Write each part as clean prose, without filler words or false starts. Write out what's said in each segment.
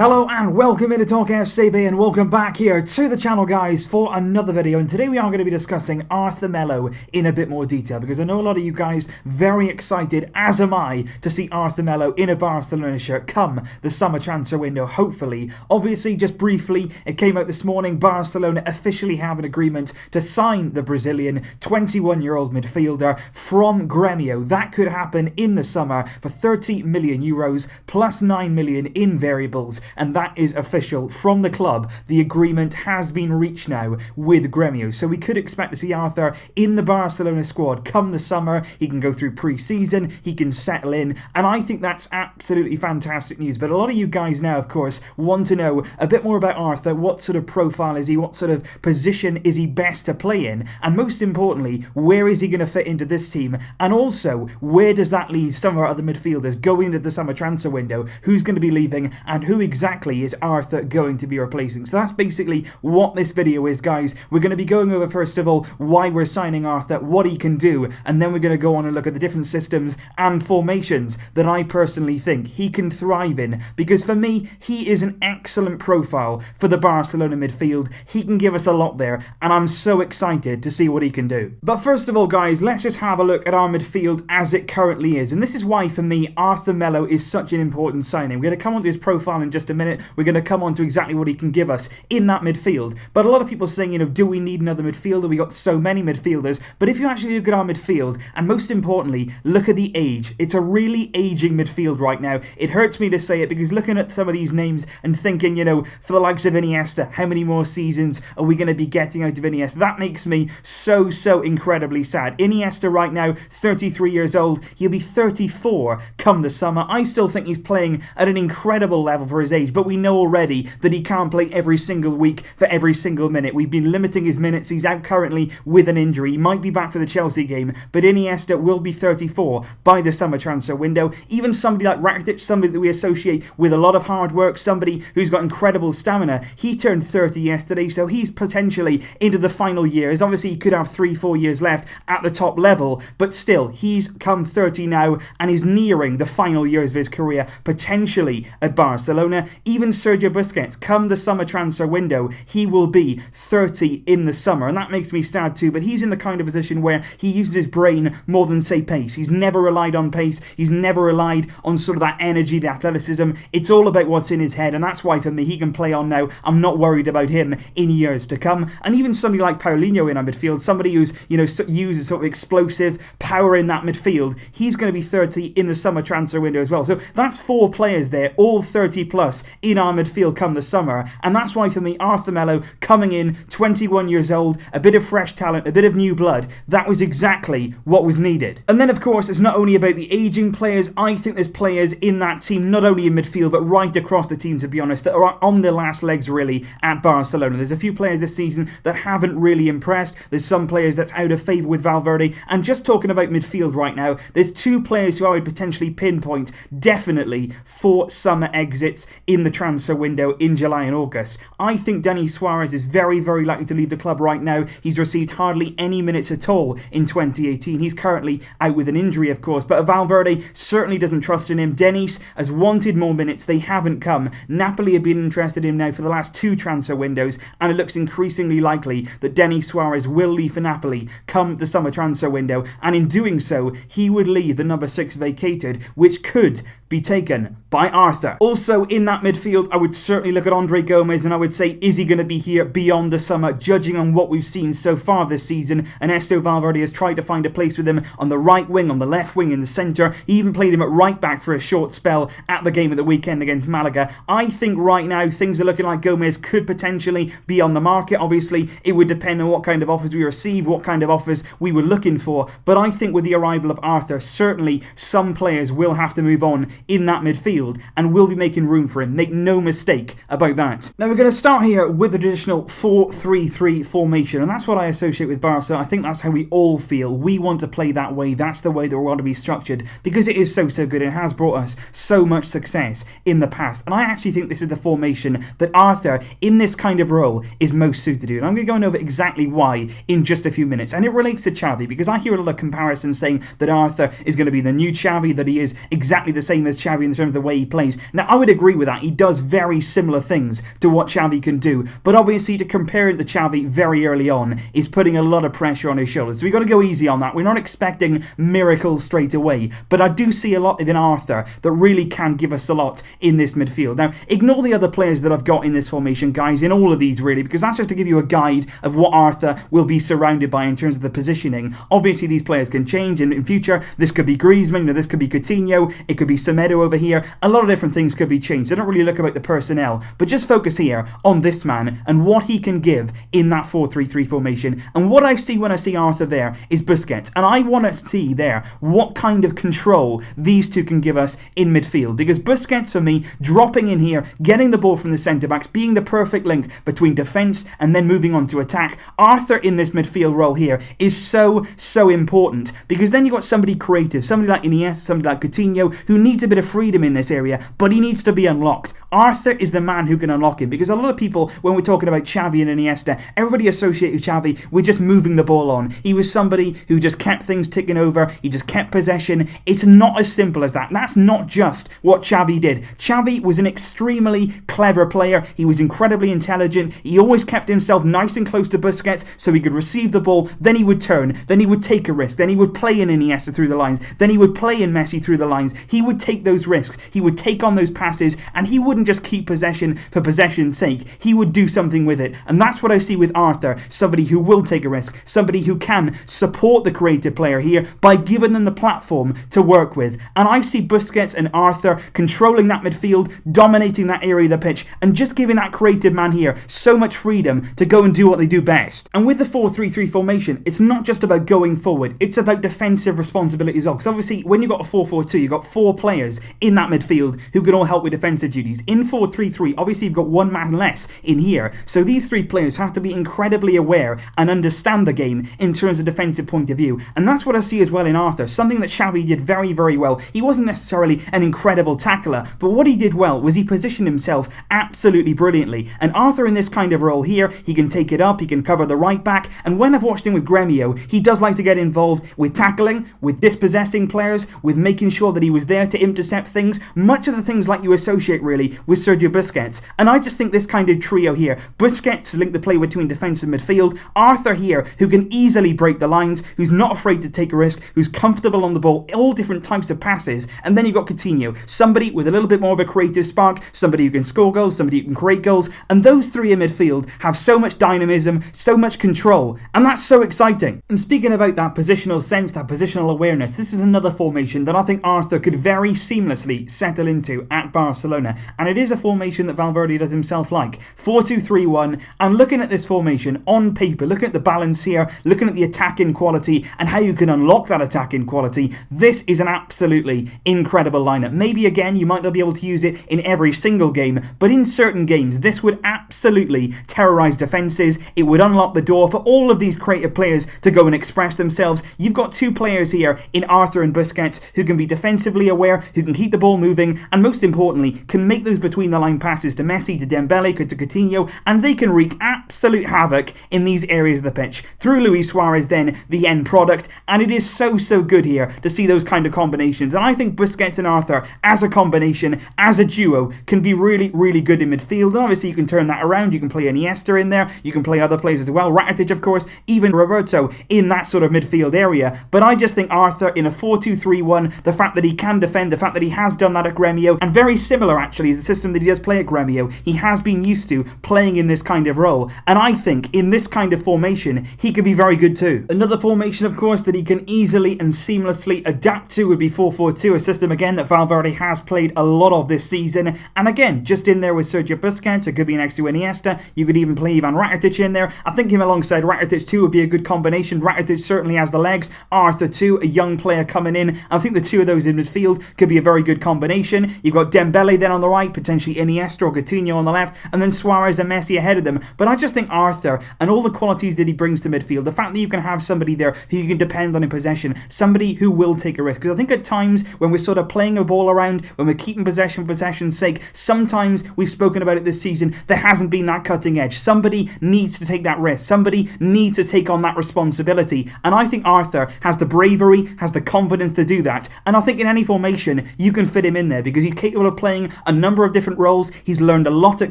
Hello and welcome into Talk FCB and welcome back here to the channel, guys, for another video. And today we are going to be discussing Arthur Melo in a bit more detail, because I know a lot of you guys very excited, as am I, to see Arthur Melo in a Barcelona shirt come the summer transfer window, hopefully. Obviously, just briefly, it came out this morning, Barcelona officially have an agreement to sign the Brazilian 21-year-old midfielder from Grêmio. That could happen in the summer for 30 million euros plus 9 million in variables. And that is official from the club. The agreement has been reached now with Grêmio. So we could expect to see Arthur in the Barcelona squad come the summer. He can go through pre-season, he can settle in, and I think that's absolutely fantastic news. But a lot of you guys now, of course, want to know a bit more about Arthur. What sort of profile is he? What sort of position is he best to play in? And most importantly, where is he going to fit into this team? And also, where does that leave some of our other midfielders going into the summer transfer window? Who's going to be leaving and who exactly is Arthur going to be replacing? So that's basically what this video is, guys. We're going to be going over, first of all, why we're signing Arthur, what he can do, and then we're going to go on and look at the different systems and formations that I personally think he can thrive in, because for me, he is an excellent profile for the Barcelona midfield. He can give us a lot there, and I'm so excited to see what he can do. But first of all, guys, let's just have a look at our midfield as it currently is, and this is why, for me, Arthur Melo is such an important signing. We're going to come on to his profile in just a minute. We're going to come on to exactly what he can give us in that midfield. But a lot of people saying, you know, do we need another midfielder? We got so many midfielders. But if you actually look at our midfield, and most importantly, look at the age. It's a really aging midfield right now. It hurts me to say it, because looking at some of these names and thinking, you know, for the likes of Iniesta, how many more seasons are we going to be getting out of Iniesta? That makes me so incredibly sad. Iniesta right now, 33 years old. He'll be 34 come the summer. I still think he's playing at an incredible level for his age, but we know already that he can't play every single week for every single minute. We've been limiting his minutes. He's out currently with an injury. He might be back for the Chelsea game, but Iniesta will be 34 by the summer transfer window. Even somebody like Rakitic, somebody that we associate with a lot of hard work, somebody who's got incredible stamina, he turned 30 yesterday, so he's potentially into the final years. Obviously, he could have 3-4 years left at the top level, but still, he's come 30 now and is nearing the final years of his career, potentially at Barcelona. Even Sergio Busquets, come the summer transfer window, he will be 30 in the summer, and that makes me sad too, but he's in the kind of position where he uses his brain more than, say, pace. He's never relied on pace, he's never relied on sort of that energy, the athleticism. It's all about what's in his head, and that's why for me, he can play on now. I'm not worried about him in years to come. And even somebody like Paulinho in our midfield, somebody who's, you know, uses sort of explosive power in that midfield, he's going to be 30 in the summer transfer window as well. So that's 4 players there, all 30 plus in our midfield come the summer, and that's why for me, Arthur Melo coming in, 21 years old, a bit of fresh talent, a bit of new blood, that was exactly what was needed. And then of course, it's not only about the aging players. I think there's players in that team, not only in midfield but right across the team, to be honest, that are on their last legs really at Barcelona. There's a few players this season that haven't really impressed. There's some players that's out of favour with Valverde, and just talking about midfield right now, there's 2 players who I would potentially pinpoint definitely for summer exits in the transfer window in July and August. I think Denis Suarez is very likely to leave the club right now. He's received hardly any minutes at all in 2018. He's currently out with an injury, of course, but Valverde certainly doesn't trust in him. Denis has wanted more minutes. They haven't come. Napoli have been interested in him now for the last 2 transfer windows, and it looks increasingly likely that Denis Suarez will leave for Napoli come the summer transfer window, and in doing so, he would leave the number 6 vacated, which could be taken by Arthur. Also in that midfield, I would certainly look at Andre Gomes, and I would say, is he going to be here beyond the summer? Judging on what we've seen so far this season, Ernesto Valverde has tried to find a place with him on the right wing, on the left wing, in the centre. He even played him at right back for a short spell at the game of the weekend against Malaga. I think right now things are looking like Gomes could potentially be on the market. Obviously, it would depend on what kind of offers we receive, what kind of offers we were looking for, but I think with the arrival of Arthur, certainly some players will have to move on in that midfield and will be making room for him. Make no no mistake about that. Now we're going to start here with the traditional 4-3-3 formation, and that's what I associate with Barca. I think that's how we all feel. We want to play that way. That's the way that we want to be structured, because it is so good. It has brought us so much success in the past, and I actually think this is the formation that Arthur, in this kind of role, is most suited to. And I'm going to go over exactly why in just a few minutes. And it relates to Xavi, because I hear a lot of comparisons saying that Arthur is going to be the new Xavi, that he is exactly the same as Xavi in terms of the way he plays. Now, I would agree with that. He does very similar things to what Xavi can do, but obviously to compare it to Xavi very early on is putting a lot of pressure on his shoulders. So we've got to go easy on that. We're not expecting miracles straight away, but I do see a lot in Arthur that really can give us a lot in this midfield. Now, ignore the other players that I've got in this formation, guys, in all of these really, because that's just to give you a guide of what Arthur will be surrounded by in terms of the positioning. Obviously, these players can change in future. This could be Griezmann, this could be Coutinho, it could be Melo over here. A lot of different things could be changed. I don't really look about the personnel, but just focus here on this man and what he can give in that 4-3-3 formation. And what I see when I see Arthur there is Busquets, and I want to see there what kind of control these two can give us in midfield, because Busquets for me, dropping in here, getting the ball from the centre-backs, being the perfect link between defence and then moving on to attack. Arthur in this midfield role here is so important, because then you've got somebody creative, somebody like Iniesta, somebody like Coutinho, who needs a bit of freedom in this area, but he needs to be unlocked. Arthur is the man who can unlock him, because a lot of people, when we're talking about Xavi and Iniesta, everybody associates Xavi with just moving the ball on. He was somebody who just kept things ticking over, he just kept possession. It's not as simple as that. That's not just what Xavi did. Xavi was an extremely clever player. He was incredibly intelligent. He always kept himself nice and close to Busquets so he could receive the ball, then he would turn, then he would take a risk, then he would play in Iniesta through the lines, then he would play in Messi through the lines. He would take those risks, he would take on those passes, and he wouldn't just keep possession for possession's sake. He would do something with it, and that's what I see with Arthur, somebody who will take a risk, somebody who can support the creative player here by giving them the platform to work with. And I see Busquets and Arthur controlling that midfield, dominating that area of the pitch, and just giving that creative man here so much freedom to go and do what they do best. And with the 4-3-3 formation, it's not just about going forward, it's about defensive responsibility as well, because obviously when you've got a 4-4-2, you've got 4 players in that midfield who can all help with defensive duties. In 4-3-3, obviously you've got one man less in here, so these 3 players have to be incredibly aware and understand the game in terms of defensive point of view. And that's what I see as well in Arthur, something that Xavi did very well. He wasn't necessarily an incredible tackler, but what he did well was he positioned himself absolutely brilliantly. And Arthur in this kind of role here, he can take it up, he can cover the right back, and when I've watched him with Gremio, he does like to get involved with tackling, with dispossessing players, with making sure that he was there to intercept things, much of the things like you associate really with Sergio Busquets. And I just think this kind of trio here, Busquets to link the play between defence and midfield, Arthur here who can easily break the lines, who's not afraid to take a risk, who's comfortable on the ball, all different types of passes, and then you've got Coutinho, somebody with a little bit more of a creative spark, somebody who can score goals, somebody who can create goals, and those 3 in midfield have so much dynamism, so much control, and that's so exciting. And speaking about that positional sense, that positional awareness, this is another formation that I think Arthur could very seamlessly settle into at Barcelona, and it is a formation that Valverde does himself like. 4-2-3-1, and looking at this formation on paper, looking at the balance here, looking at the attacking quality and how you can unlock that attacking quality, this is an absolutely incredible lineup. Maybe again you might not be able to use it in every single game, but in certain games this would absolutely terrorise defences. It would unlock the door for all of these creative players to go and express themselves. You've got 2 players here in Arthur and Busquets who can be defensively aware, who can keep the ball moving, and most importantly can make those between the line passes to Messi, to Dembele, to Coutinho, and they can wreak absolute havoc in these areas of the pitch. Through Luis Suarez then, the end product, and it is so good here to see those kind of combinations. And I think Busquets and Arthur as a combination, as a duo, can be really good in midfield. And obviously you can turn that around, you can play Iniesta in there, you can play other players as well, Rakitic of course, even Roberto in that sort of midfield area. But I just think Arthur in a 4-2-3-1, the fact that he can defend, the fact that he has done that at Gremio, and very similar actually is the system that he does play at Gremio. He has been used to playing in this kind of role, and I think in this kind of formation he could be very good too. Another formation of course that he can easily and seamlessly adapt to would be 4-4-2, a system again that Valverde has played a lot of this season, and again just in there with Sergio Busquets, it could be next to Iniesta, you could even play Ivan Rakitic in there. I think him alongside Rakitic too would be a good combination. Rakitic certainly has the legs, Arthur too, a young player coming in. I think the 2 of those in midfield could be a very good combination. You've got Dembele then on the right, potentially Iniesta or Coutinho on the left, and then Suarez and Messi ahead of them. But I just think Arthur and all the qualities that he brings to midfield, the fact that you can have somebody there who you can depend on in possession, somebody who will take a risk. Because I think at times when we're sort of playing a ball around, when we're keeping possession for possession's sake, sometimes we've spoken about it this season, there hasn't been that cutting edge. Somebody needs to take that risk. Somebody needs to take on that responsibility. And I think Arthur has the bravery, has the confidence to do that. And I think in any formation, you can fit him in there because he's capable of playing a number of different roles. He's learned a lot at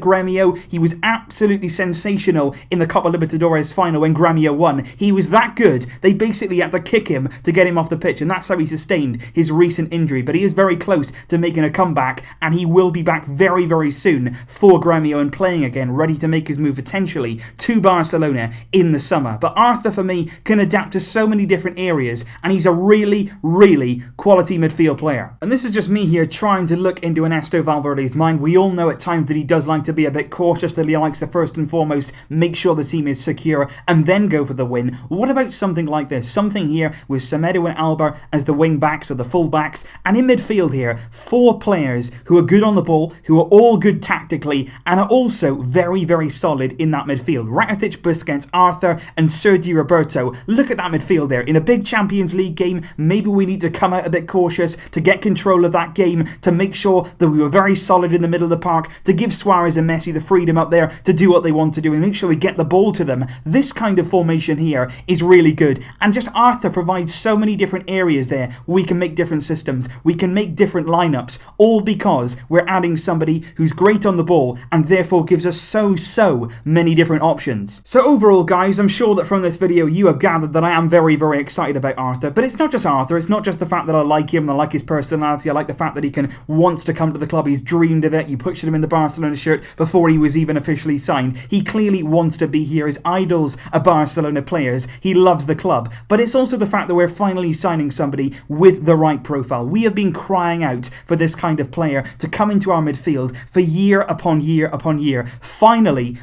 Gremio. He was absolutely sensational in the Copa Libertadores final when Gremio won. He was that good, they basically had to kick him to get him off the pitch, and that's how he sustained his recent injury. But he is very close to making a comeback, and he will be back very, very soon for Gremio and playing again, ready to make his move potentially to Barcelona in the summer. But Arthur, for me, can adapt to so many different areas, and he's a really, really quality midfield player. And this is just me here trying to look into Ernesto Valverde's mind. We all know at times that he does like to be a bit cautious, that he likes to first and foremost make sure the team is secure and then go for the win. What about something like this? Something here with Semedo and Alba as the wing backs or the full backs, and in midfield here, 4 players who are good on the ball, who are all good tactically, and are also very, very solid in that midfield. Rakitic, Busquets, Arthur, and Sergi Roberto. Look at that midfield there. In a big Champions League game, maybe we need to come out a bit cautious to get control of that game, to make sure that we were very solid in the middle of the park, to give Suarez and Messi the freedom up there to do what they want to do and make sure we get the ball to them. This kind of formation here is really good, and just Arthur provides so many different areas there. We can make different systems, we can make different lineups, all because we're adding somebody who's great on the ball and therefore gives us so many different options. So overall, guys, I'm sure that from this video you have gathered that I am very, very excited about Arthur. But it's not just Arthur, it's not just the fact that I like him and I like his personality, I like the fact that he wants to come to the club, he's dreamed of it. You pictured him in the Barcelona shirt before he was even officially signed. He clearly wants to be here. His idols are Barcelona players. He loves the club. But it's also the fact that we're finally signing somebody with the right profile. We have been crying out for this kind of player to come into our midfield for year upon year upon year. Finally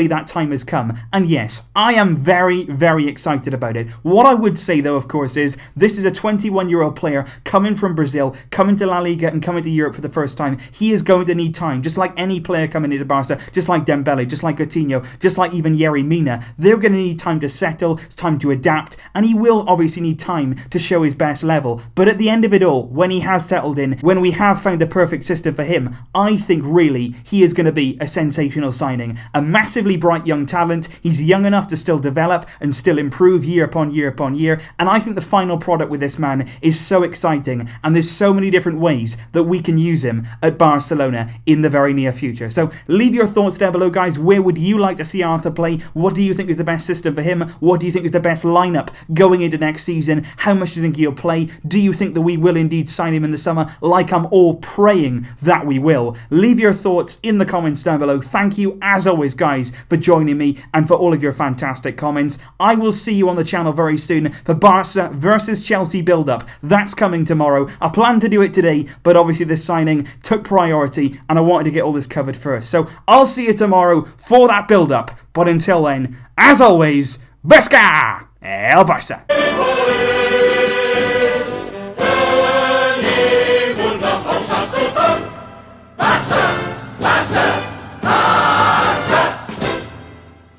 that time has come. And yes, I am very, very excited about it. What I would say though, of course, is this is a 21-year-old player coming from Brazil, coming to La Liga and coming to Europe for the first time. He is going to need time, just like any player coming into Barca, just like Dembele, just like Coutinho, just like even Yerry Mina. They're going to need time to settle, time to adapt, and he will obviously need time to show his best level. But at the end of it all, when he has settled in, when we have found the perfect system for him, I think really he is going to be a sensational signing. A massively bright young talent. He's young enough to still develop and still improve year upon year upon year, and I think the final product with this man is so exciting, and there's so many different ways that we can use him at Barcelona in the very near future. So leave your thoughts down below, guys. Where would you like to see Arthur play? What do you think is the best system for him? What do you think is the best lineup going into next season? How much do you think he'll play? Do you think that we will indeed sign him in the summer, like I'm all praying that we will? Leave your thoughts in the comments down below. Thank you, as always, guys, for joining me and for all of your fantastic comments. I will see you on the channel very soon for Barca versus Chelsea build-up. That's coming tomorrow. I planned to do it today, but obviously this signing took priority and I wanted to get all this covered first. So I'll see you tomorrow for that build-up. But until then, as always, Vesca El Barça!